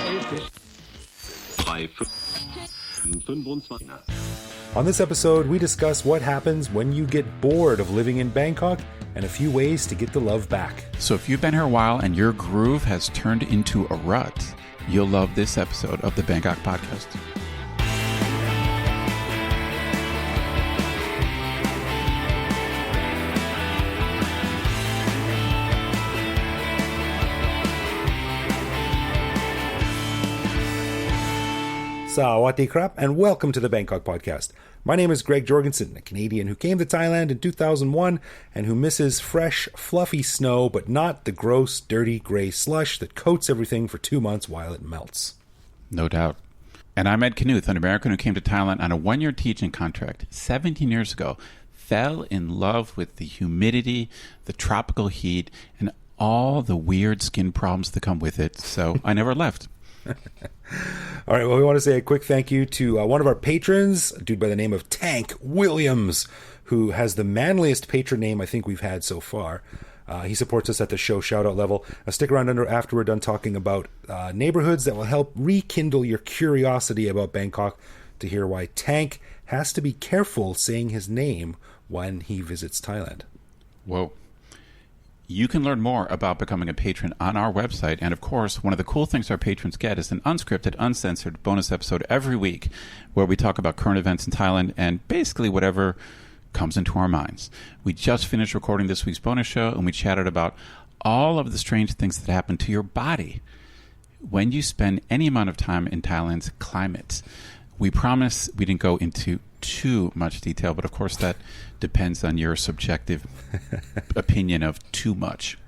On this episode, we discuss what happens when you get bored of living in Bangkok and a few ways to get the love back. So if you've been here a while and your groove has turned into a rut, you'll love this episode of the Bangkok Podcast. Sawadee krap, and welcome to the Bangkok Podcast. My name is Greg Jorgensen, a Canadian who came to Thailand in 2001 and who misses fresh, fluffy snow, but not the gross, dirty, gray slush that coats everything for 2 months while it melts. No doubt. And I'm Ed Knuth, an American who came to Thailand on a one-year teaching contract 17 years ago, fell in love with the humidity, the tropical heat, and all the weird skin problems that come with it, so I never left. All right, well, we want to say a quick thank you to one of our patrons, a dude by the name of Tank Williams, who has the manliest patron name I think we've had so far. He supports us at the show shout-out level. Stick around after we're done talking about neighborhoods that will help rekindle your curiosity about Bangkok to hear why Tank has to be careful saying his name when he visits Thailand. Whoa. You can learn more about becoming a patron on our website. And of course, one of the cool things our patrons get is an unscripted, uncensored bonus episode every week where we talk about current events in Thailand and basically whatever comes into our minds. We just finished recording this week's bonus show and we chatted about all of the strange things that happen to your body when you spend any amount of time in Thailand's climate. We promise we didn't go into too much detail, but of course that depends on your subjective opinion of too much.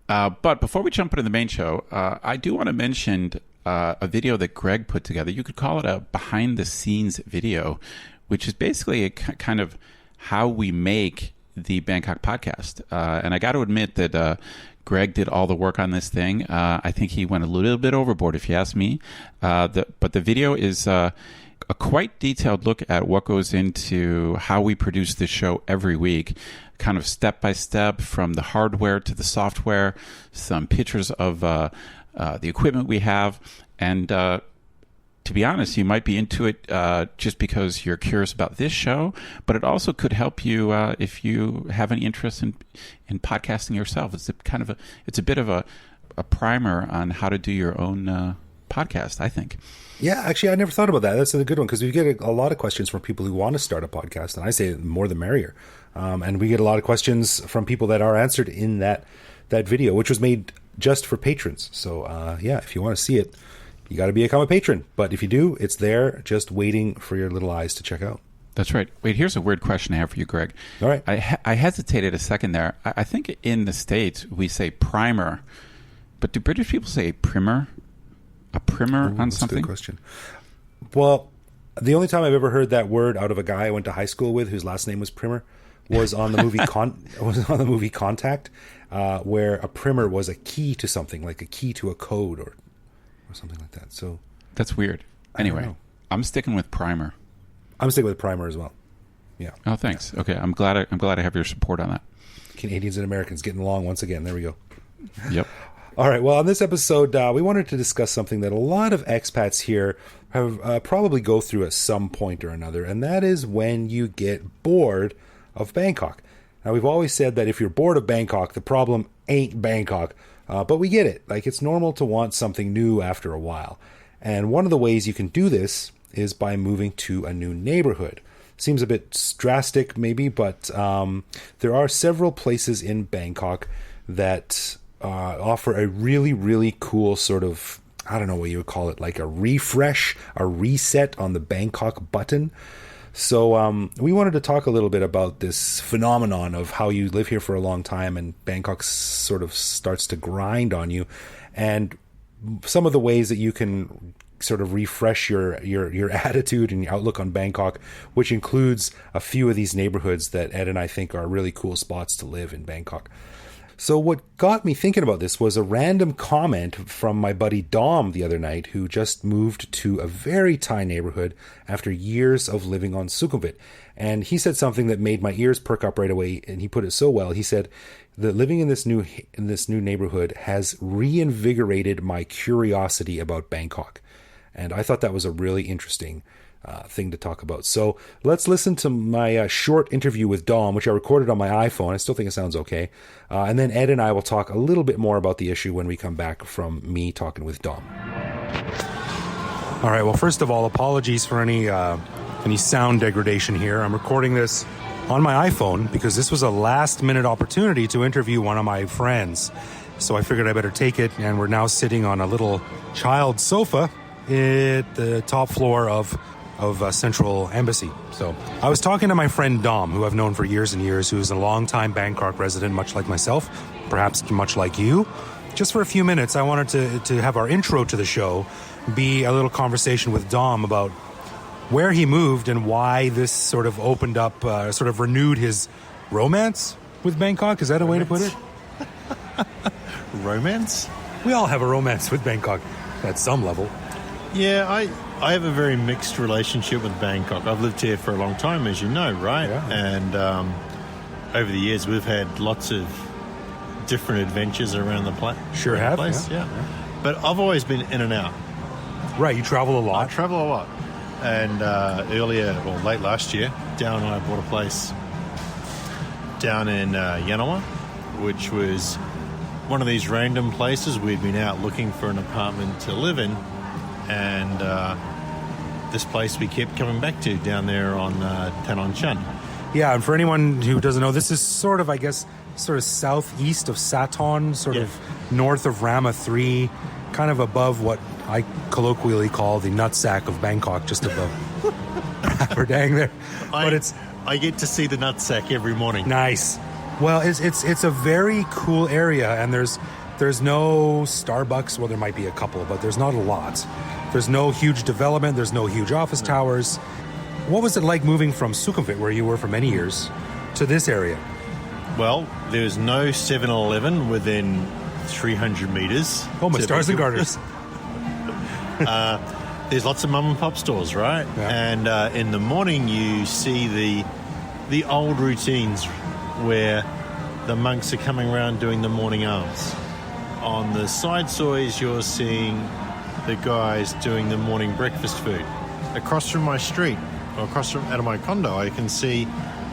But before we jump into the main show, I do want to mention a video that Greg put together. You could call it a behind-the-scenes video, which is basically a kind of how we make the Bangkok podcast. And I got to admit that Greg did all the work on this thing. I think he went a little bit overboard, if you ask me. But the video is a quite detailed look at what goes into how we produce this show every week, kind of step by step from the hardware to the software, some pictures of the equipment we have. And to be honest, you might be into it just because you're curious about this show, but it also could help you if you have any interest in podcasting yourself. It's a bit of a primer on how to do your own podcast, I think. Yeah, actually, I never thought about that. That's a good one because we get a lot of questions from people who want to start a podcast, and I say more the merrier. And we get a lot of questions from people that are answered in that video, which was made just for patrons. So, yeah, if you want to see it, you got to become a patron. But if you do, it's there just waiting for your little eyes to check out. That's right. Wait, here's a weird question I have for you, Greg. All right. I hesitated a second there. I think in the States we say primer, but do British people say primer? A primer on something? That's a good question. Well, the only time I've ever heard that word out of a guy I went to high school with whose last name was Primer was on the movie Contact, where a primer was a key to something, like a key to a code or something like that. So that's weird. Anyway, I'm sticking with primer. I'm sticking with primer as well. Yeah. Oh, thanks. Yeah. Okay, I'm glad I have your support on that. Canadians and Americans getting along once again. There we go. Yep. All right. Well, on this episode, we wanted to discuss something that a lot of expats here have probably go through at some point or another, and that is when you get bored of Bangkok. Now, we've always said that if you're bored of Bangkok, the problem ain't Bangkok, but we get it. Like, it's normal to want something new after a while, and one of the ways you can do this is by moving to a new neighborhood. Seems a bit drastic, maybe, but there are several places in Bangkok that offer a really, really cool sort of, I don't know what you would call it, like a refresh, a reset on the Bangkok button. So we wanted to talk a little bit about this phenomenon of how you live here for a long time and Bangkok sort of starts to grind on you, and some of the ways that you can sort of refresh your attitude and your outlook on Bangkok, which includes a few of these neighborhoods that Ed and I think are really cool spots to live in Bangkok. So what got me thinking about this was a random comment from my buddy Dom the other night, who just moved to a very Thai neighborhood after years of living on Sukhumvit. And he said something that made my ears perk up right away, and he put it so well. He said, that living in this new neighborhood has reinvigorated my curiosity about Bangkok. And I thought that was a really interesting thing to talk about. So let's listen to my short interview with Dom, which I recorded on my iPhone. I still think it sounds okay. And then Ed and I will talk a little bit more about the issue when we come back from me talking with Dom. All right. Well, first of all, apologies for any sound degradation here. I'm recording this on my iPhone because this was a last-minute opportunity to interview one of my friends. So I figured I better take it, and we're now sitting on a little child sofa at the top floor of Central Embassy. So I was talking to my friend Dom, who I've known for years and years, who's a longtime Bangkok resident, much like myself, perhaps much like you. Just for a few minutes, I wanted to have our intro to the show be a little conversation with Dom about where he moved and why this sort of opened up, sort of renewed his romance with Bangkok. Is that a way to put it? Romance? We all have a romance with Bangkok at some level. Yeah, I have a very mixed relationship with Bangkok. I've lived here for a long time, as you know, right? Yeah. And over the years, we've had lots of different adventures around the place. Sure have, place. Yeah. But I've always been in and out. Right, you travel a lot. I travel a lot. And late last year, Down and I bought a place down in Yanawa, which was one of these random places. We'd been out looking for an apartment to live in, and this place we kept coming back to down there on Tanon Chun. Yeah, and for anyone who doesn't know, this is sort of southeast of Saton, of north of Rama 3, kind of above what I colloquially call the nutsack of Bangkok, just above Pradang there. But I get to see the nutsack every morning. Nice. Well, it's a very cool area, and there's no Starbucks. Well, there might be a couple, but there's not a lot. There's no huge development. There's no huge office towers. What was it like moving from Sukhumvit, where you were for many years, to this area? Well, there's no 7-Eleven within 300 meters. Oh, my stars and garters. There's lots of mum and pop stores, right? Yeah. And in the morning you see the old routines where the monks are coming around doing the morning alms. On the side soys you're seeing the guys doing the morning breakfast food. Across from my street, or across from out of my condo, I can see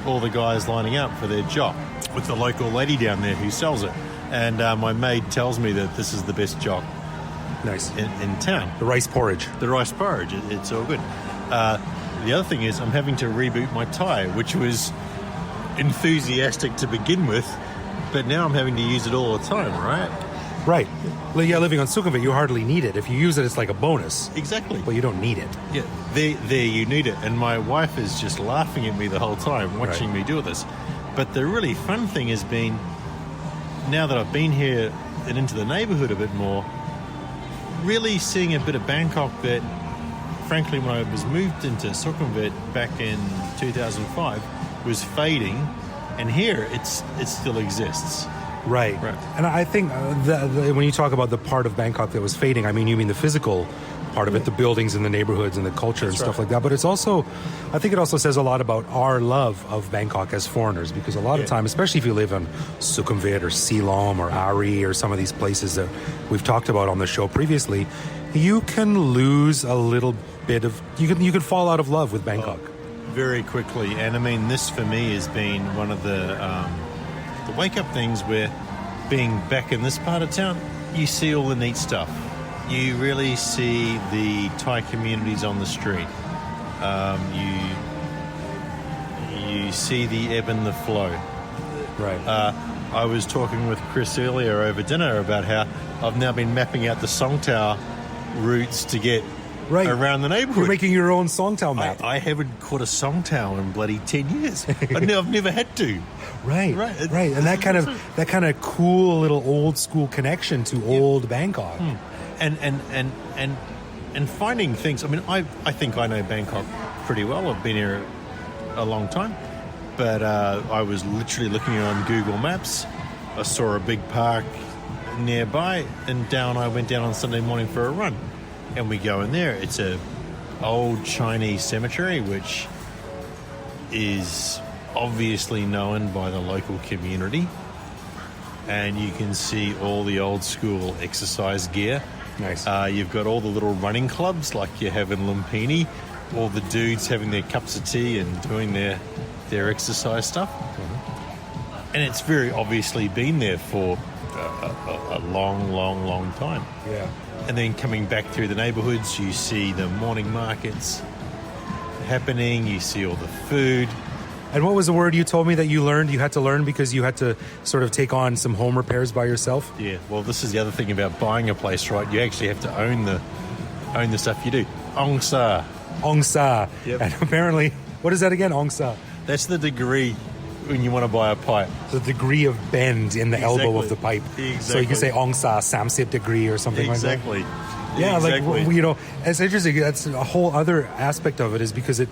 all the guys lining up for their job with the local lady down there who sells it. And my maid tells me that this is the best job. Nice. In town. The rice porridge. The rice porridge, it's all good. The other thing is I'm having to reboot my Thai, which was enthusiastic to begin with, but now I'm having to use it all the time, right? Right. Well, yeah, living on Sukhumvit, you hardly need it. If you use it, it's like a bonus. Exactly. But you don't need it. Yeah, there you need it. And my wife is just laughing at me the whole time, watching me do this. But the really fun thing has been, now that I've been here and into the neighbourhood a bit more, really seeing a bit of Bangkok that, frankly, when I was moved into Sukhumvit back in 2005, was fading, and here it still exists. Right. And I think when you talk about the part of Bangkok that was fading, you mean the physical part of it, the buildings and the neighborhoods and the culture and stuff like that. But it's also, I think it also says a lot about our love of Bangkok as foreigners, because a lot of time, especially if you live in Sukhumvit or Silom or Ari or some of these places that we've talked about on the show previously, you can lose a little bit of, you can fall out of love with Bangkok. Very quickly. And this for me has been one of the wake-up things where, being back in this part of town, you see all the neat stuff. You really see the Thai communities on the street. You see the ebb and the flow. Right. I was talking with Chris earlier over dinner about how I've now been mapping out the Songtao routes to get around the neighbourhood. You're making your own Songtao map. I haven't caught a Songtao in bloody 10 years. I've never had to. Right. And that kind of cool little old school connection to old Bangkok. And finding things. I think I know Bangkok pretty well. I've been here a long time. But I was literally looking on Google Maps. I saw a big park nearby, and I went down on Sunday morning for a run. And we go in there. It's a old Chinese cemetery, which is obviously known by the local community. and you can see all the old school exercise gear. Nice. You've got all the little running clubs like you have in Lumpini, all the dudes having their cups of tea and doing their exercise stuff. And it's very obviously been there for a long time. Yeah. And then coming back through the neighbourhoods, you see the morning markets happening, you see all the food. And what was the word you told me that you had to learn because you had to sort of take on some home repairs by yourself? Yeah, well, this is the other thing about buying a place, right? You actually have to own the stuff you do. Ong Sa. Ong Sa. Yep. And apparently, what is that again? Ong Sa. That's the degree when you want to buy a pipe. The degree of bend in the elbow of the pipe. Exactly. So you can say Ong Sa, 30 degree or something like that. Exactly. Yeah, exactly. like, you know, it's interesting. That's a whole other aspect of it is because it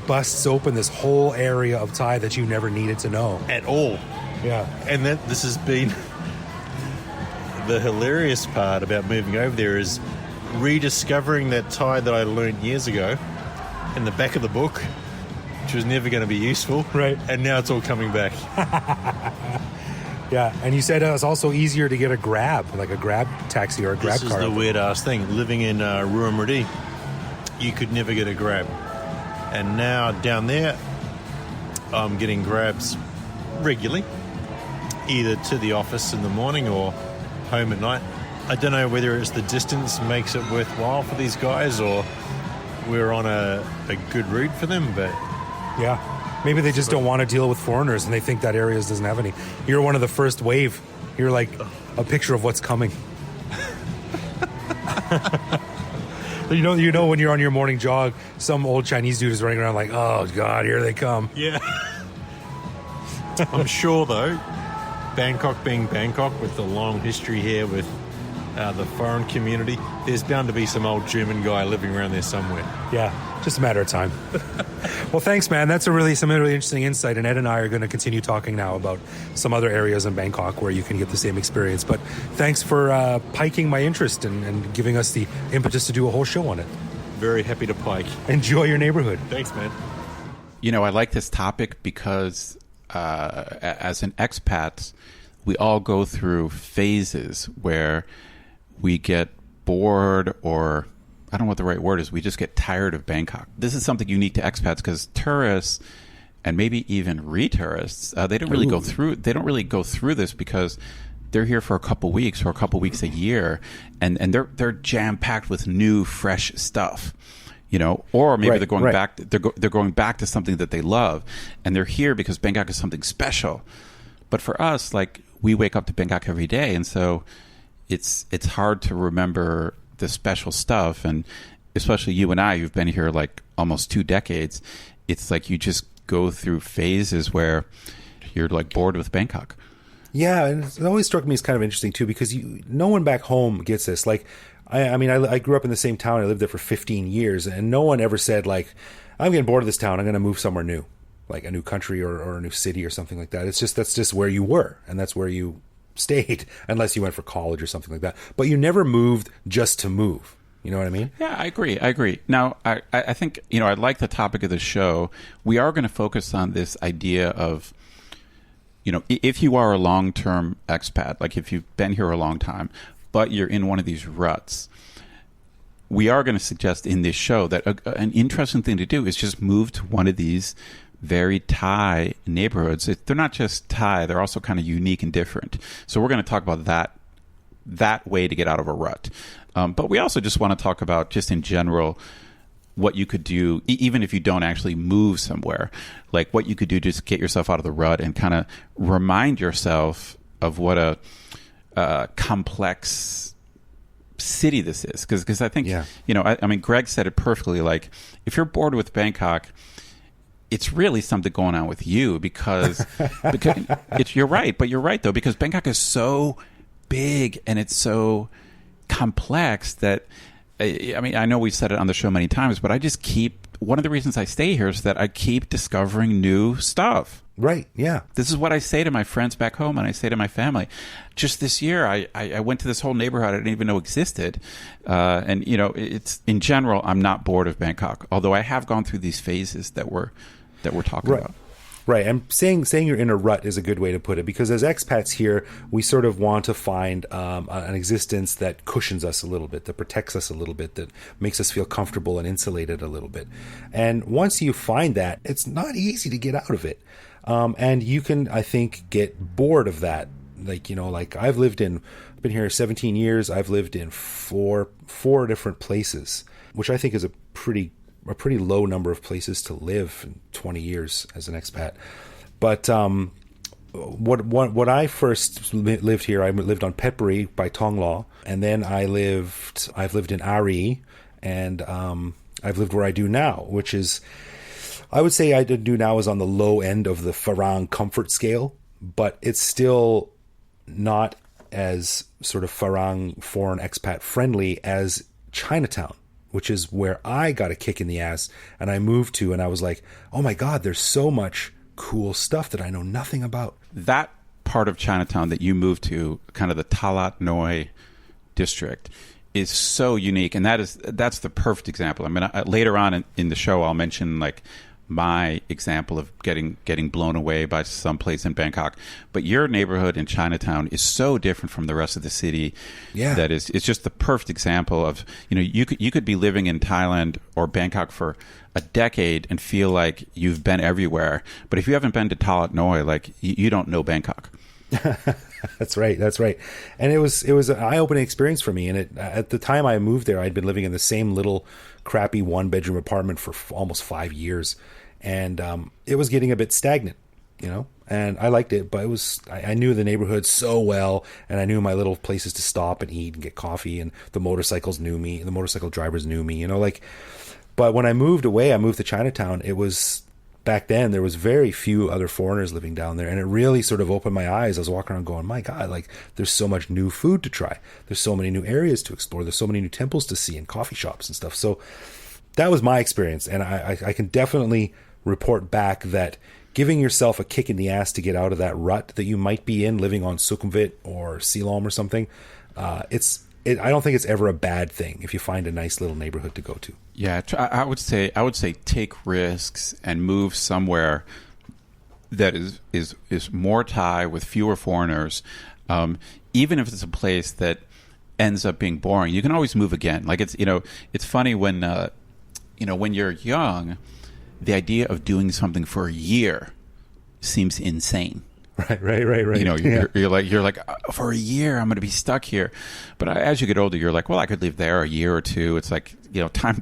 busts open this whole area of Thai that you never needed to know. At all. Yeah. And this has been the hilarious part about moving over there is rediscovering that Thai that I learned years ago in the back of the book, which was never going to be useful. Right. And now it's all coming back. Yeah, and you said it's also easier to get a grab, like a grab taxi or a grab This car. is the weird-ass thing. Living in Ruamrudi, you could never get a grab. And now down there, I'm getting grabs regularly, either to the office in the morning or home at night. I don't know whether it's the distance makes it worthwhile for these guys or we're on a good route for them, but... Yeah. Maybe they just don't want to deal with foreigners and they think that area doesn't have any. You're one of the first wave. You're like a picture of what's coming. You know when you're on your morning jog, some old Chinese dude is running around like, oh, God, here they come. Yeah. I'm sure, though, Bangkok being Bangkok with the long history here with the foreign community, there's bound to be some old German guy living around there somewhere. Yeah, just a matter of time. Well, thanks, man. That's some really interesting insight. And Ed and I are going to continue talking now about some other areas in Bangkok where you can get the same experience. But thanks for piking my interest and giving us the impetus to do a whole show on it. Very happy to pike. Enjoy your neighborhood. Thanks, man. You know, I like this topic because as an expat, we all go through phases where we get bored or I don't know what the right word is. We just get tired of Bangkok. This is something unique to expats because tourists and maybe even re-tourists, they don't really go through. They don't really go through this because they're here for a couple weeks or a couple weeks a year, and they're jam packed with new, fresh stuff. You know, or maybe they're going back. They're going back to something that they love, and they're here because Bangkok is something special. But for us, like we wake up to Bangkok every day, and so it's hard to remember the special stuff. And especially you and I, who've been here like almost 2 decades, it's like you just go through phases where you're like bored with Bangkok. Yeah, and it always struck me as kind of interesting too because no one back home gets this. Like, I mean, I grew up in the same town. I lived there for 15 years, and no one ever said like, "I'm getting bored of this town. I'm going to move somewhere new, like a new country or a new city or something like that." It's just that's just where you were, and that's where you stayed, unless you went for college or something like that. But you never moved just to move. You know what I mean? Yeah, I agree. Now, I think, you know, I like the topic of the show. We are going to focus on this idea of, you know, if you are a long-term expat, like if you've been here a long time, but you're in one of these ruts, we are going to suggest in this show that an interesting thing to do is just move to one of these very Thai neighborhoods. They're not just Thai, they're also kind of unique and different. So we're going to talk about that way to get out of a rut. But we also just want to talk about, just in general, what you could do, even if you don't actually move somewhere, like what you could do just to get yourself out of the rut and kind of remind yourself of what a complex city this is. Because I think, you know, I mean, Greg said it perfectly. Like, if you're bored with Bangkok, it's really something going on with you because you're right. But you're right, though, because Bangkok is so big and it's so complex that, I mean, I know we've said it on the show many times, but I just one of the reasons I stay here is that I keep discovering new stuff. Right, yeah. This is what I say to my friends back home and I say to my family. Just this year, I went to this whole neighborhood I didn't even know existed. And, you know, it's in general, I'm not bored of Bangkok, although I have gone through these phases that we're talking about. Right. And saying you're in a rut is a good way to put it, because as expats here, we sort of want to find an existence that cushions us a little bit, that protects us a little bit, that makes us feel comfortable and insulated a little bit. And once you find that, it's not easy to get out of it. And you can, I think, get bored of that. Like I've been here 17 years. I've lived in four different places, which I think is a pretty low number of places to live in 20 years as an expat. But what I first lived here, I lived on Phetchaburi by Thonglor, and then I've lived in Ari, and I've lived where I do now, which is, I would say I do now is on the low end of the Farang comfort scale, but it's still not as sort of Farang foreign expat friendly as Chinatown, which is where I got a kick in the ass and I moved to, and I was like, oh my God, there's so much cool stuff that I know nothing about. That part of Chinatown that you moved to, kind of the Talat Noi district, is so unique. And that's the perfect example. I mean, later on in the show, I'll mention like my example of getting blown away by some place in Bangkok. But your neighborhood in Chinatown is so different from the rest of the city. Yeah. That it's just the perfect example of, you could be living in Thailand or Bangkok for a decade and feel like you've been everywhere. But if you haven't been to Talat Noi, like you don't know Bangkok. That's right. And it was an eye-opening experience for me. And at the time I moved there, I'd been living in the same little crappy one-bedroom apartment for almost 5 years. And it was getting a bit stagnant, and I liked it, but I knew the neighborhood so well, and I knew my little places to stop and eat and get coffee, and the motorcycles knew me, the motorcycle drivers knew me, but when I moved to Chinatown, back then there was very few other foreigners living down there, and it really sort of opened my eyes. I was walking around going, my God, like there's so much new food to try. There's so many new areas to explore. There's so many new temples to see and coffee shops and stuff. So that was my experience. And I can definitely report back that giving yourself a kick in the ass to get out of that rut that you might be in living on Sukhumvit or Silom or something, I don't think it's ever a bad thing if you find a nice little neighborhood to go to. Yeah, I would say take risks and move somewhere that is more Thai with fewer foreigners. Even if it's a place that ends up being boring, you can always move again. Like it's funny when when you're young, the idea of doing something for a year seems insane. Right. You're like for a year I'm going to be stuck here. But as you get older, you're like, well, I could live there a year or two. It's like time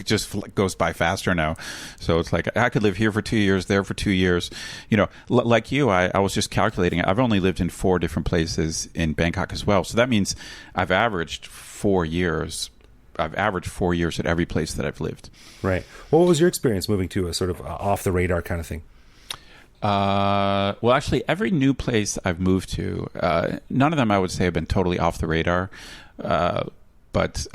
just goes by faster now. So it's like I could live here for 2 years, there for 2 years. Like you, I was just calculating. I've only lived in 4 different places in Bangkok as well. So that means I've averaged 4 years. I've averaged 4 years at every place that I've lived. Right. What was your experience moving to a sort of off the radar kind of thing? Well, actually, every new place I've moved to, none of them I would say have been totally off the radar. But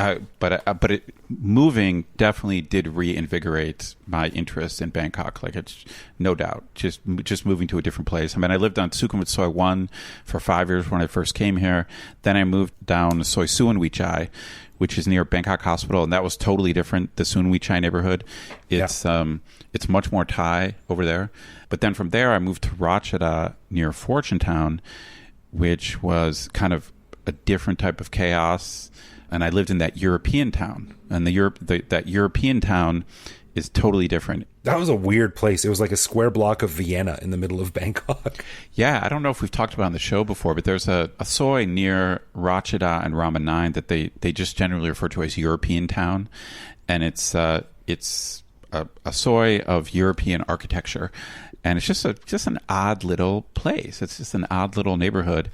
moving definitely did reinvigorate my interest in Bangkok. Like it's no doubt, just moving to a different place. I mean, I lived on Sukhumvit Soi 1 for 5 years when I first came here. Then I moved down to Soi Suan Wee Chai, which is near Bangkok Hospital, and that was totally different. The Suan Wee Chai neighborhood, it's much more Thai over there. But then from there, I moved to Rachada near Fortune Town, which was kind of a different type of chaos. And I lived in that European town, and that European town is totally different. That was a weird place. It was like a square block of Vienna in the middle of Bangkok. Yeah, I don't know if we've talked about on the show before, but there's a soi near Rachada and Rama 9 that they just generally refer to as European town, and it's a soi of European architecture, and it's just an odd little place. It's just an odd little neighborhood.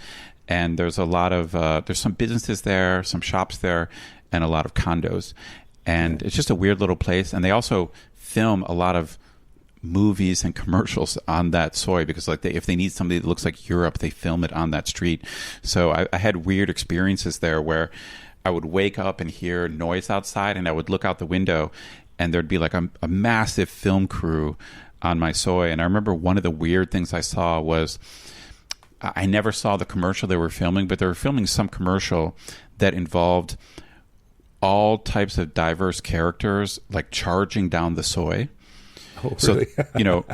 And there's a lot of there's some businesses there, some shops there, and a lot of condos. And it's just a weird little place. And they also film a lot of movies and commercials on that soi because, like, if they need somebody that looks like Europe, they film it on that street. So I had weird experiences there where I would wake up and hear noise outside, and I would look out the window, and there'd be like a massive film crew on my soi. And I remember one of the weird things I saw was, I never saw the commercial they were filming, but they were filming some commercial that involved all types of diverse characters, like charging down the soi. Oh, really? So,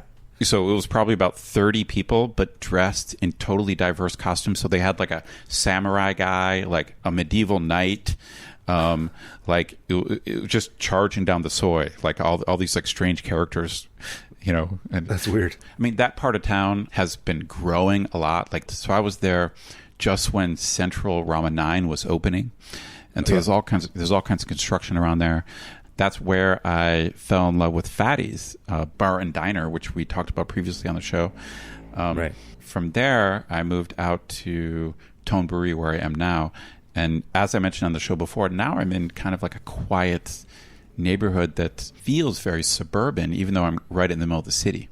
So it was probably about 30 people, but dressed in totally diverse costumes. So they had like a samurai guy, like a medieval knight, like it was just charging down the soy, like all these like strange characters, And That's weird. I mean, that part of town has been growing a lot. Like, so I was there just when Central Rama 9 was opening, and so there's all kinds of construction around there. That's where I fell in love with Fatty's Bar and Diner, which we talked about previously on the show. Right. From there, I moved out to Thonburi, where I am now. And as I mentioned on the show before, now I'm in kind of like a quiet neighborhood that feels very suburban, even though I'm right in the middle of the city.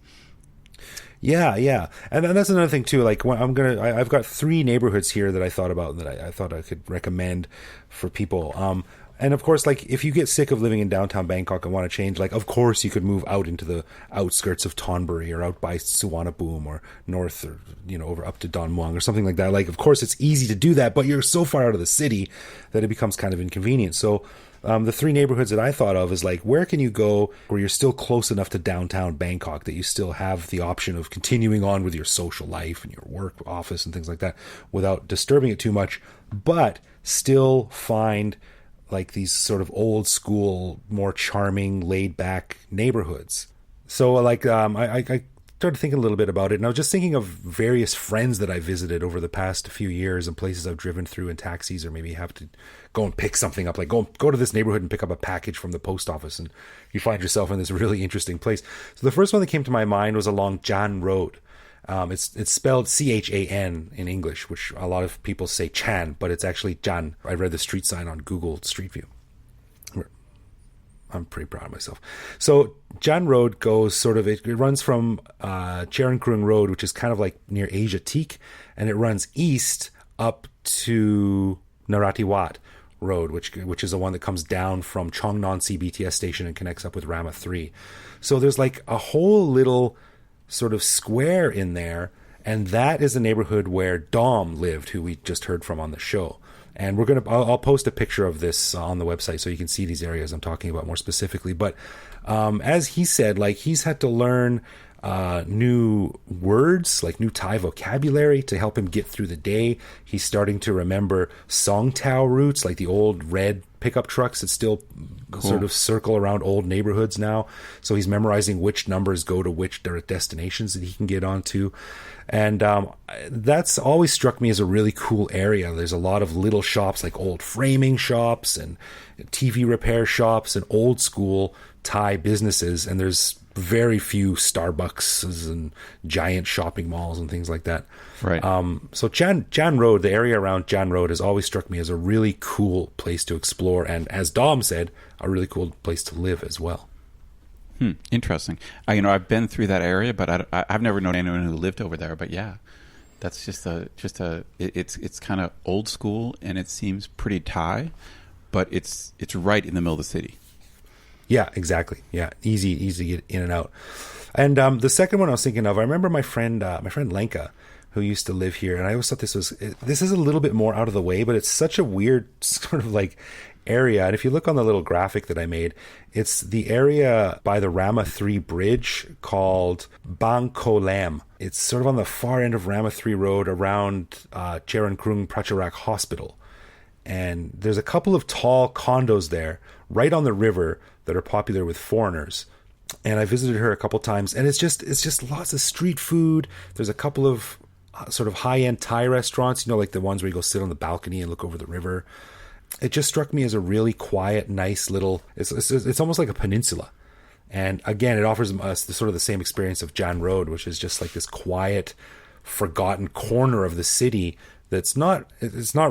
Yeah, and that's another thing too. Like when I've got 3 neighborhoods here that I thought about that I thought I could recommend for people. And of course, like if you get sick of living in downtown Bangkok and want to change, like of course you could move out into the outskirts of Thonburi or out by Suvarnabhumi or north or over up to Don Muang or something like that. Like of course it's easy to do that, but you're so far out of the city that it becomes kind of inconvenient. So the 3 neighborhoods that I thought of is like, where can you go where you're still close enough to downtown Bangkok that you still have the option of continuing on with your social life and your work office and things like that without disturbing it too much, but still find like these sort of old school, more charming, laid back neighborhoods. So like I started thinking a little bit about it, and I was just thinking of various friends that I visited over the past few years and places I've driven through in taxis, or maybe have to go and pick something up, like go to this neighborhood and pick up a package from the post office, and you find yourself in this really interesting place. So the first one that came to my mind was along Chan Road. It's spelled Chan in English, which a lot of people say Chan, but it's actually Chan. I read the street sign on Google Street View. I'm pretty proud of myself. So Chan Road goes it runs from Charing Krung Road, which is kind of like near Asia Teak, and it runs east up to Narati Wat Road, which is the one that comes down from Chongnon CBTS station and connects up with Rama 3. So there's like a whole little sort of square in there, and that is the neighborhood where Dom lived, who we just heard from on the show. And I'll post a picture of this on the website so you can see these areas I'm talking about more specifically. But as he said, like he's had to learn new words, like new Thai vocabulary to help him get through the day. He's starting to remember Songtao routes, like the old red pickup trucks that still sort of circle around old neighborhoods now. So he's memorizing which numbers go to which destinations that he can get onto. And that's always struck me as a really cool area. There's a lot of little shops, like old framing shops and TV repair shops and old school Thai businesses. And there's very few Starbucks and giant shopping malls and things like that. Right. So Chan Road, the area around Chan Road, has always struck me as a really cool place to explore. And as Dom said, a really cool place to live as well. Interesting. I've been through that area, but I've never known anyone who lived over there. But yeah, that's it's kind of old school, and it seems pretty Thai, but it's right in the middle of the city. Yeah, exactly. Yeah, easy to get in and out. And the second one I was thinking of, I remember my friend Lenka, who used to live here, and I always thought this is a little bit more out of the way, but it's such a weird sort of like area. And if you look on the little graphic that I made, it's the area by the Rama 3 bridge called Bang Ko Lam. It's sort of on the far end of Rama 3 Road around Charan Krung Pracharak Hospital. And there's a couple of tall condos there right on the river that are popular with foreigners. And I visited her a couple times, and it's just lots of street food. There's a couple of sort of high-end Thai restaurants, like the ones where you go sit on the balcony and look over the river. It just struck me as a really quiet, nice little, it's almost like a peninsula. And again, it offers us the sort of the same experience of Chan Road, which is just like this quiet, forgotten corner of the city it's not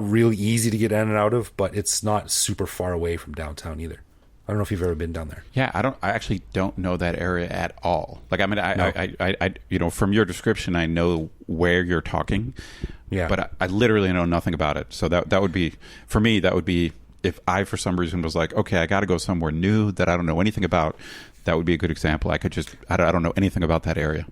really easy to get in and out of, but it's not super far away from downtown either. I don't know if you've ever been down there. Yeah, I actually don't know that area at all. Like, I mean, I from your description, I know where you're talking. Yeah. But I literally know nothing about it. So that would be, for me, that would be, if I, for some reason, was like, okay, I got to go somewhere new that I don't know anything about, that would be a good example. I don't know anything about that area.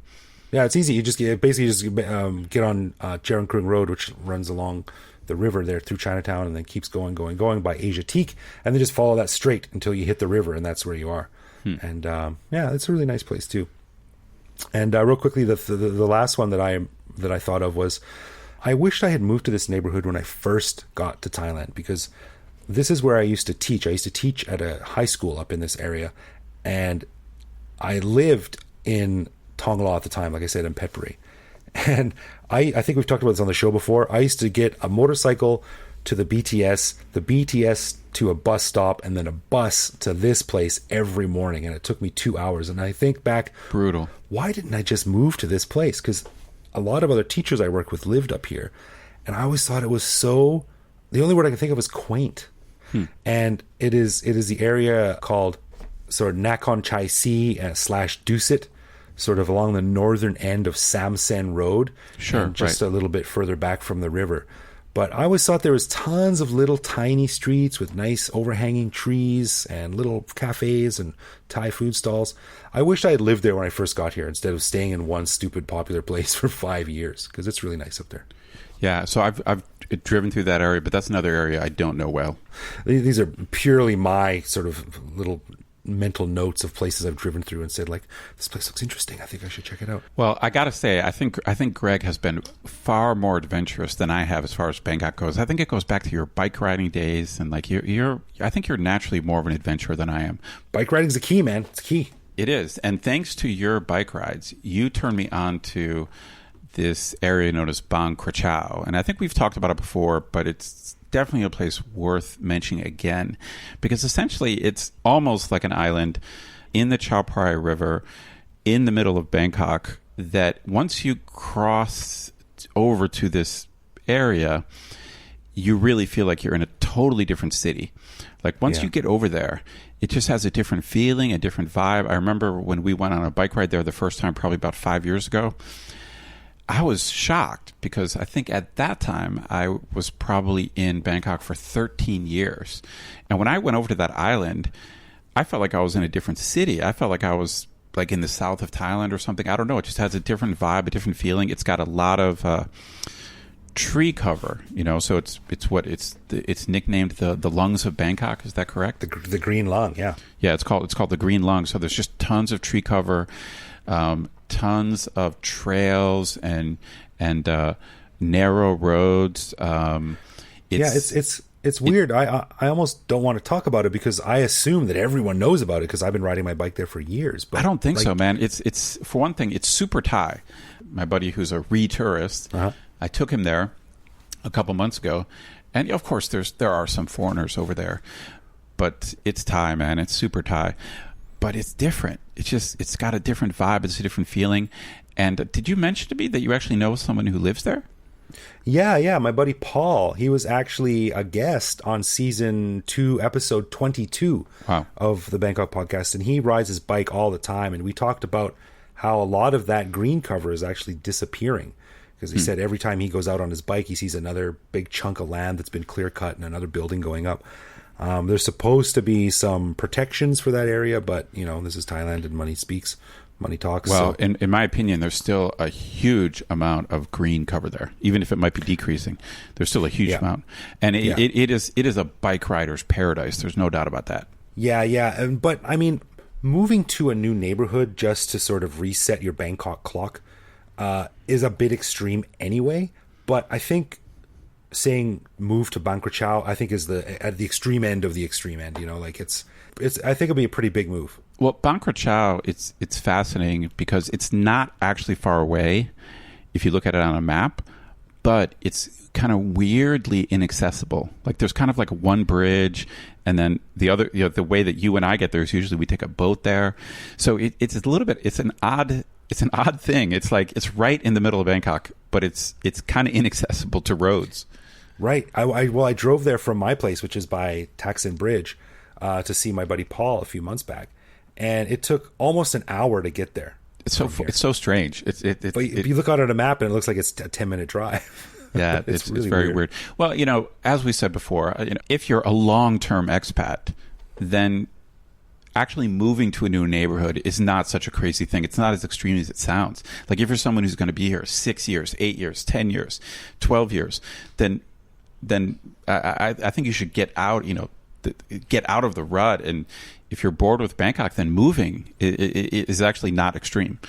Yeah, it's easy. You just get on Charan Krung Road, which runs along the river there through Chinatown, and then keeps going by Asia Teak, and then just follow that straight until you hit the river, and that's where you are. And yeah, it's a really nice place too. And real quickly, the last one that I thought of was, I wished I had moved to this neighborhood when I first got to Thailand, because this is where I used to teach. I used to teach at a high school up in this area, and I lived in Tonglo at the time, like I said, in Phetchaburi. And I think we've talked about this on the show before. I used to get a motorcycle to the BTS to a bus stop, and then a bus to this place every morning. And it took me 2 hours. And I think back, brutal. Why didn't I just move to this place? Because a lot of other teachers I worked with lived up here. And I always thought it was so, the only word I can think of is quaint. And it is the area called sort of Nakhon Chai Si / Dusit, sort of along the northern end of Samsen Road. Sure, and just right. a little bit further back from the river. But I always thought there was tons of little tiny streets with nice overhanging trees and little cafes and Thai food stalls. I wish I had lived there when I first got here instead of staying in one stupid popular place for 5 years, because it's really nice up there. Yeah, so I've driven through that area, but that's another area I don't know well. These are purely my sort of little mental notes of places I've driven through and said, like, this place looks interesting. I think I should check it out. Well, I got to say, I think Greg has been far more adventurous than I have as far as Bangkok goes. I think it goes back to your bike riding days, and like I think you're naturally more of an adventurer than I am. Bike riding's the key, man. It's key. It is, and thanks to your bike rides, you turned me on to this area known as Bang Krachao, and I think we've talked about it before, but it's definitely a place worth mentioning again, because essentially it's almost like an island in the Chao Phraya River in the middle of Bangkok, that once you cross over to this area, you really feel like you're in a totally different city. Like once you get over there, it just has a different feeling, a different vibe. I remember when we went on a bike ride there the first time, probably about 5 years ago, I was shocked because I think at that time I was probably in Bangkok for 13 years. And when I went over to that island, I felt like I was in a different city. I felt like I was like in the south of Thailand or something. I don't know. It just has a different vibe, a different feeling. It's got a lot of tree cover, so it's nicknamed the lungs of Bangkok. Is that correct? The green lung, yeah. Yeah, it's called the green lung. So there's just tons of tree cover. Tons of trails and narrow roads. It's weird. I almost don't want to talk about it because I assume that everyone knows about it because I've been riding my bike there for years. But I don't think so, man. It's for one thing, it's super Thai. My buddy who's a re-tourist, I took him there a couple months ago, and of course there are some foreigners over there, but it's Thai, man. It's super Thai. But it's different. It's got a different vibe. It's a different feeling. And did you mention to me that you actually know someone who lives there? Yeah. My buddy Paul, he was actually a guest on season 2, episode 22 of the Bangkok podcast. And he rides his bike all the time. And we talked about how a lot of that green cover is actually disappearing. Because he said every time he goes out on his bike, he sees another big chunk of land that's been clear cut and another building going up. There's supposed to be some protections for that area, but, this is Thailand and money speaks, money talks. Well, so. in my opinion, there's still a huge amount of green cover there. Even if it might be decreasing, there's still a huge amount. And it is a bike rider's paradise. There's no doubt about that. Yeah. But, I mean, moving to a new neighborhood just to sort of reset your Bangkok clock is a bit extreme anyway. But I think saying move to Bang Krachao, I think is at the extreme end of the extreme end. It's I think it'll be a pretty big move. Well, Bang Krachao, it's fascinating because it's not actually far away if you look at it on a map, but it's kind of weirdly inaccessible. Like there's kind of like one bridge, and then the other, the way that you and I get there is usually we take a boat there. So it's a little bit, it's an odd thing. It's like it's right in the middle of Bangkok, but it's kind of inaccessible to roads. Right. I drove there from my place, which is by Taksin Bridge, to see my buddy Paul a few months back, and it took almost an hour to get there. It's so strange. But if you look out at a map, and it looks like it's a 10-minute drive. Yeah, it's very weird. Well, as we said before, if you're a long-term expat, then actually moving to a new neighborhood is not such a crazy thing. It's not as extreme as it sounds. Like if you're someone who's going to be here 6 years, 8 years, 10 years, 12 years, then I think you should get out, get out of the rut. And if you're bored with Bangkok, then moving is actually not extreme.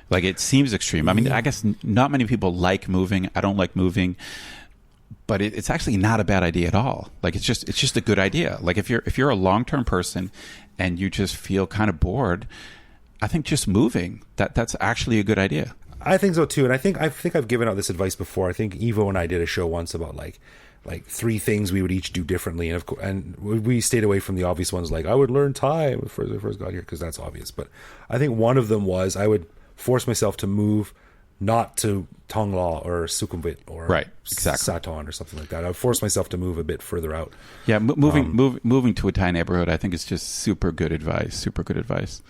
Like, it seems extreme. I mean, I guess not many people like moving. I don't like moving, but it's actually not a bad idea at all. Like, it's just a good idea. Like, if you're a long-term person and you just feel kind of bored, I think just moving, that's actually a good idea. I think so too. And I think I've given out this advice before. I think Evo and I did a show once about like 3 things we would each do differently, and we stayed away from the obvious ones, like I would learn Thai when I first got here, because that's obvious. But I think one of them was I would force myself to move not to Thonglor or Sukhumvit or Saton or something like that. I would force myself to move a bit further out. Yeah, moving to a Thai neighborhood, I think is just super good advice. Super good advice.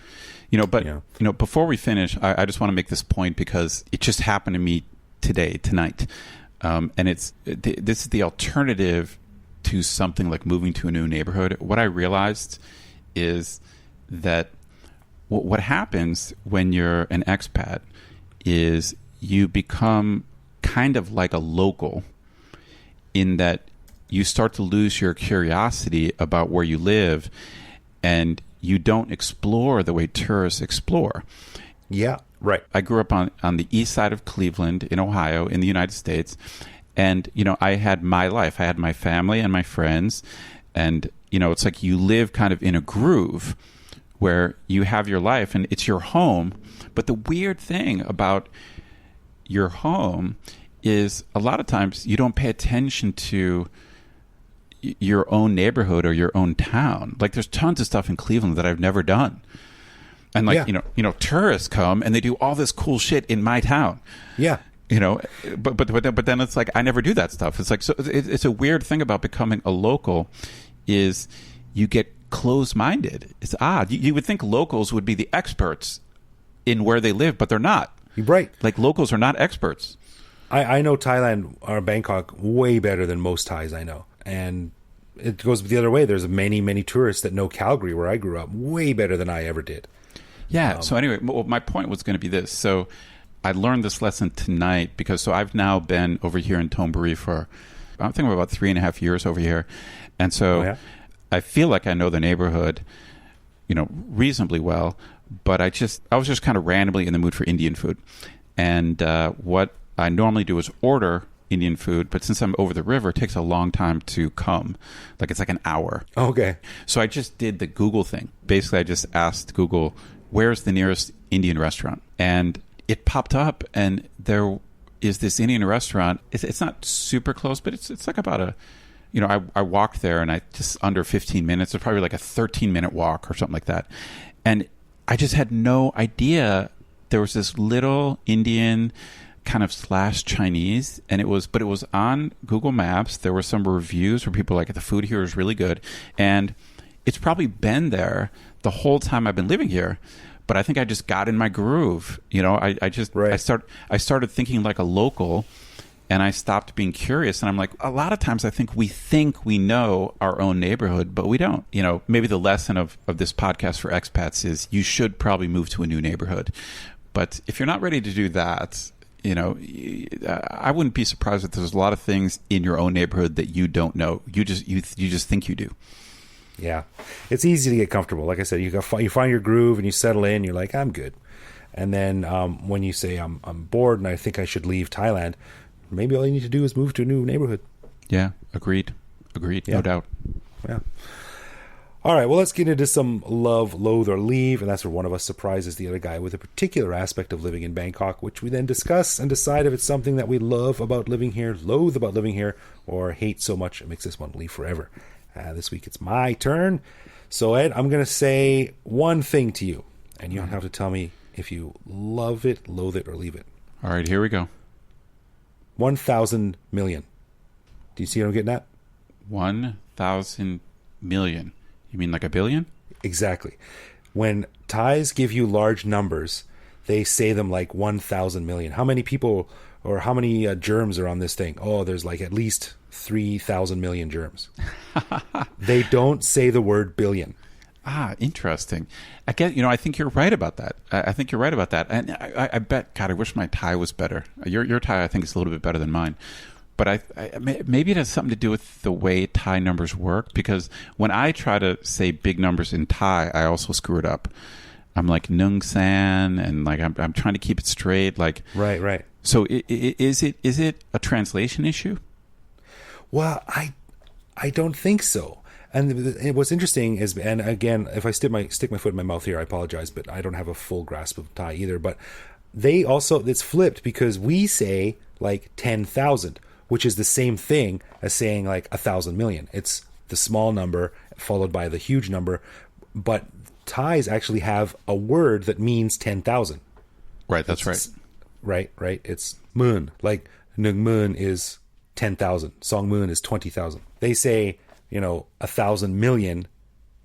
Before we finish, I just want to make this point because it just happened to me tonight. And this is the alternative to something like moving to a new neighborhood. What I realized is that what happens when you're an expat is you become kind of like a local, in that you start to lose your curiosity about where you live, and you don't explore the way tourists explore. Yeah, right. I grew up on the east side of Cleveland in Ohio in the United States. And, I had my life. I had my family and my friends. And, it's like you live kind of in a groove where you have your life and it's your home. But the weird thing about your home is a lot of times you don't pay attention to your own neighborhood or your own town. Like, there's tons of stuff in Cleveland that I've never done. And tourists come and they do all this cool shit in my town. Yeah. But then it's like, I never do that stuff. It's like, so it's a weird thing about becoming a local is you get closed-minded. It's odd. You would think locals would be the experts in where they live, but they're not. Right. Like, locals are not experts. I know Thailand or Bangkok way better than most Thais I know. And it goes the other way. There's many, many tourists that know Calgary, where I grew up, way better than I ever did. Yeah. So anyway, my point was going to be this. So I learned this lesson tonight because I've now been over here in Thonburi for, I'm thinking about 3.5 years over here. And so I feel like I know the neighborhood, reasonably well, but I was just kind of randomly in the mood for Indian food. And what I normally do is order Indian food, but since I'm over the river, it takes a long time to come. Like, it's like an hour. Okay. So I just did the Google thing. Basically, I just asked Google, where's the nearest Indian restaurant? And it popped up, and there is this Indian restaurant. It's not super close, but it's like about I walked there, and I just under 15 minutes. It's probably like a 13-minute walk or something like that. And I just had no idea there was this little Indian kind of / Chinese, and it was on Google Maps. There were some reviews where people were like, the food here is really good, and it's probably been there the whole time I've been living here. But I think I just got in my groove. I started thinking like a local, and I stopped being curious. And I'm like, a lot of times I think we know our own neighborhood, but we don't. Maybe the lesson of this podcast for expats is you should probably move to a new neighborhood. But if you're not ready to do that, I wouldn't be surprised if there's a lot of things in your own neighborhood that you don't know. You just think you do. Yeah, it's easy to get comfortable. Like I said, you find your groove and you settle in. You're like, I'm good. And then when you say I'm bored and I think I should leave Thailand, maybe all you need to do is move to a new neighborhood. Yeah, agreed. Yeah. No doubt. Yeah. All right, well, let's get into some love, loathe, or leave, and that's where one of us surprises the other guy with a particular aspect of living in Bangkok, which we then discuss and decide if it's something that we love about living here, loathe about living here, or hate so much it makes us want to leave forever. This week it's my turn. So, Ed, I'm going to say one thing to you, and you have to tell me if you love it, loathe it, or leave it. All right, here we go. 1,000 million. Do you see what I'm getting at? 1,000 million. You mean like a billion? Exactly. When Thais give you large numbers, they say them like 1,000 million. How many people or how many germs are on this thing? Oh, there's like at least 3,000 million germs. They don't say the word billion. Interesting. I think you're right about that. I think you're right about that. And I bet, God, I wish my Thai was better. Your Thai, I think, is a little bit better than mine. but maybe it has something to do with the way Thai numbers work, because when I try to say big numbers in Thai, I also screw it up. I'm like Nung San, and like I'm trying to keep it straight. Like Right. So is it a translation issue? Well, I don't think so. And what's interesting is, and again, if I stick my foot in my mouth here, I apologize, but I don't have a full grasp of Thai either. But they also, it's flipped, because we say like 10,000, which is the same thing as saying like 1,000 million. It's the small number followed by the huge number, but Thais actually have a word that means 10,000. Right, that's right. Right. It's moon. Like Nung Moon is 10,000. Song Moon is 20,000. They say, 1,000 million,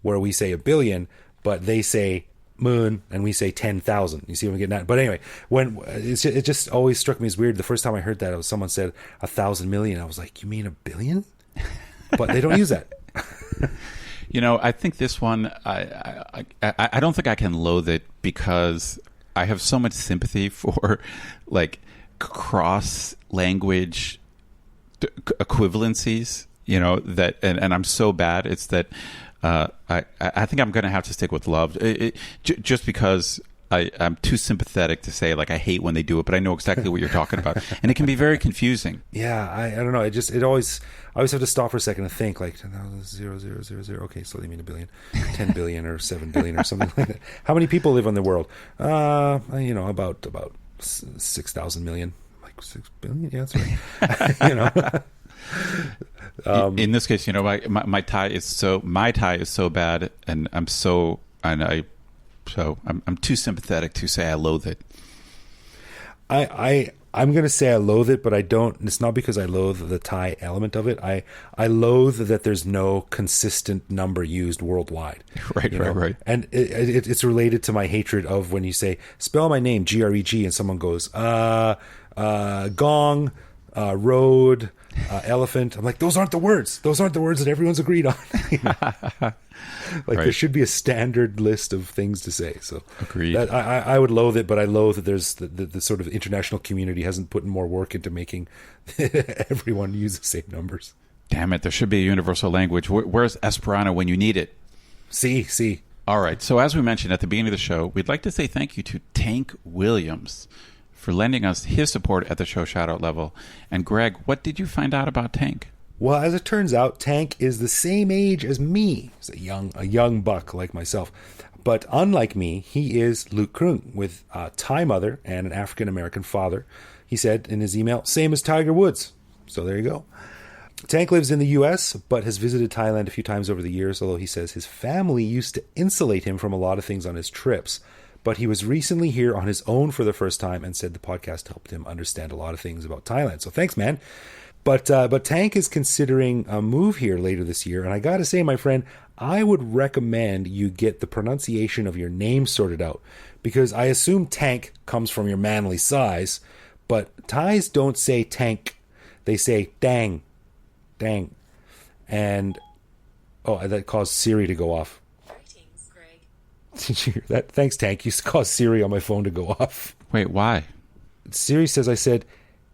where we say a billion, but they say moon and we say 10,000. You see what I'm getting at? But anyway, when it just always struck me as weird. The first time I heard that, someone said 1,000 million. I was like, you mean a billion? But they don't use that. I think this one, I don't think I can loathe it, because I have so much sympathy for like cross language equivalencies, that, and I'm so bad. It's that I think I'm going to have to stick with love, just because I'm too sympathetic to say like I hate when they do it, but I know exactly what you're talking about, and it can be very confusing. Yeah, I don't know. I always have to stop for a second and think like 0,000. Okay, so they mean a billion, 10 billion, or 7 billion, or something like that. How many people live in the world? About 6,000 million. Like 6 billion. Yeah, that's right. In this case, my Thai is so bad, and I'm too sympathetic to say I loathe it. I'm going to say I loathe it, but I don't. It's not because I loathe the Thai element of it. I loathe that there's no consistent number used worldwide. Right. And it's related to my hatred of when you say, spell my name, Greg, and someone goes, gong, road, elephant. I'm like, those aren't the words. Those aren't the words that everyone's agreed on. Like right. There should be a standard list of things to say. So agreed. I would loathe it, but I loathe that there's the sort of international community hasn't put more work into making everyone use the same numbers. Damn it! There should be a universal language. Where's Esperanto when you need it? See. All right. So as we mentioned at the beginning of the show, we'd like to say thank you to Tank Williams for lending us his support at the show shoutout level. And Greg, what did you find out about Tank? Well, as it turns out, Tank is the same age as me. He's a young buck like myself. But unlike me, he is Luke Krung, with a Thai mother and an African-American father. He said in his email, same as Tiger Woods. So there you go. Tank lives in the U.S., but has visited Thailand a few times over the years, although he says his family used to insulate him from a lot of things on his trips. But he was recently here on his own for the first time and said the podcast helped him understand a lot of things about Thailand. So thanks, man. But Tank is considering a move here later this year. And I got to say, my friend, I would recommend you get the pronunciation of your name sorted out. Because I assume Tank comes from your manly size. But Thais don't say Tank. They say Dang. Dang. And, that caused Siri to go off. Greetings, Greg. Did you hear that? Thanks, Tank. You caused Siri on my phone to go off. Wait, why? Siri says I said,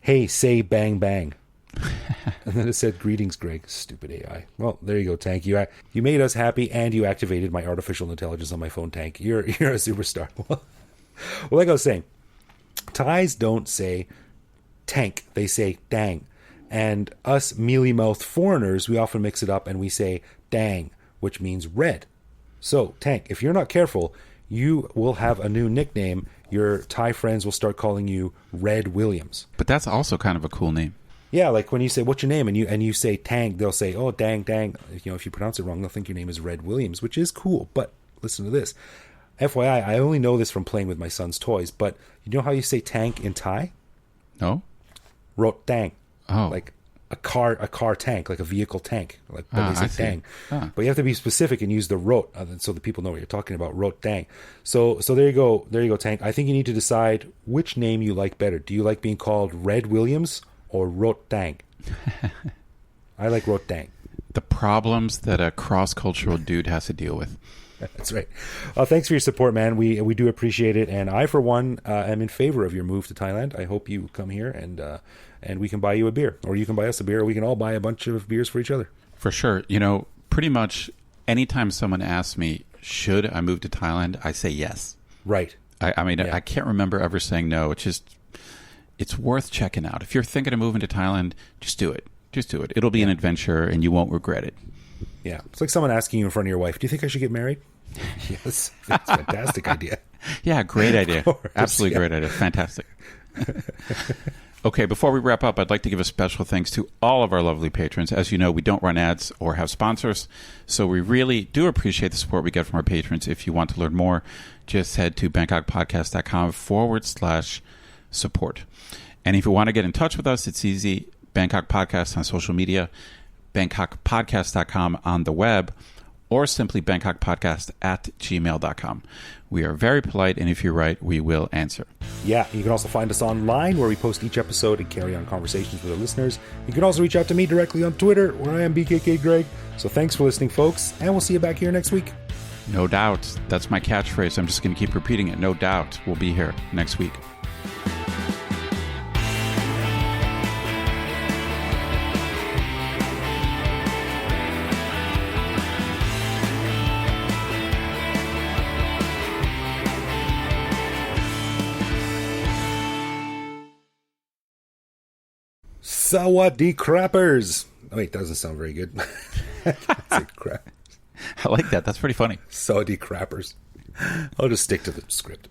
hey, say bang bang. And then it said, greetings, Greg. Stupid AI. Well, there you go, Tank. You made us happy, and you activated my artificial intelligence on my phone, Tank. You're a superstar. Well, like I was saying, Thais don't say tank. They say dang. And us mealy-mouthed foreigners, we often mix it up, and we say dang, which means red. So, Tank, if you're not careful, you will have a new nickname. Your Thai friends will start calling you Red Williams. But that's also kind of a cool name. Yeah, like when you say, what's your name? And you say Tank, they'll say, oh, dang. If you pronounce it wrong, they'll think your name is Red Williams, which is cool. But listen to this. FYI, I only know this from playing with my son's toys, but you know how you say tank in Thai? No? Rot dang. Oh. Like a car tank, like a vehicle tank. But they say dang. But you have to be specific and use the rot so the people know what you're talking about. Rot dang. So there you go, Tank. I think you need to decide which name you like better. Do you like being called Red Williams or Rot dang? I like Rot dang. The problems that a cross-cultural dude has to deal with. That's right. Thanks for your support, man. We do appreciate it. And I, for one, am in favor of your move to Thailand. I hope you come here and and we can buy you a beer, or you can buy us a beer, or we can all buy a bunch of beers for each other. For sure. Pretty much anytime someone asks me, should I move to Thailand, I say yes. Right. I can't remember ever saying no. It's worth checking out. If you're thinking of moving to Thailand, just do it. Just do it. It'll be an adventure, and you won't regret it. Yeah. It's like someone asking you in front of your wife, do you think I should get married? Yes. That's a fantastic idea. Yeah, great idea. Course, Absolutely great idea. Fantastic. Okay, before we wrap up, I'd like to give a special thanks to all of our lovely patrons. As you know, we don't run ads or have sponsors, so we really do appreciate the support we get from our patrons. If you want to learn more, just head to bangkokpodcast.com/support. And if you want to get in touch with us, it's easy. Bangkok Podcast on social media, bangkokpodcast.com on the web, or simply bangkokpodcast@gmail.com. We are very polite, and if you're right, we will answer. Yeah, you can also find us online where we post each episode and carry on conversations with our listeners. You can also reach out to me directly on Twitter, where I am BKK Greg. So thanks for listening, folks, and we'll see you back here next week. No doubt. That's my catchphrase. I'm just going to keep repeating it. No doubt. We'll be here next week. Sawadee crappers. Oh, wait, that doesn't sound very good. I like that. That's pretty funny. Sawadee crappers. I'll just stick to the script.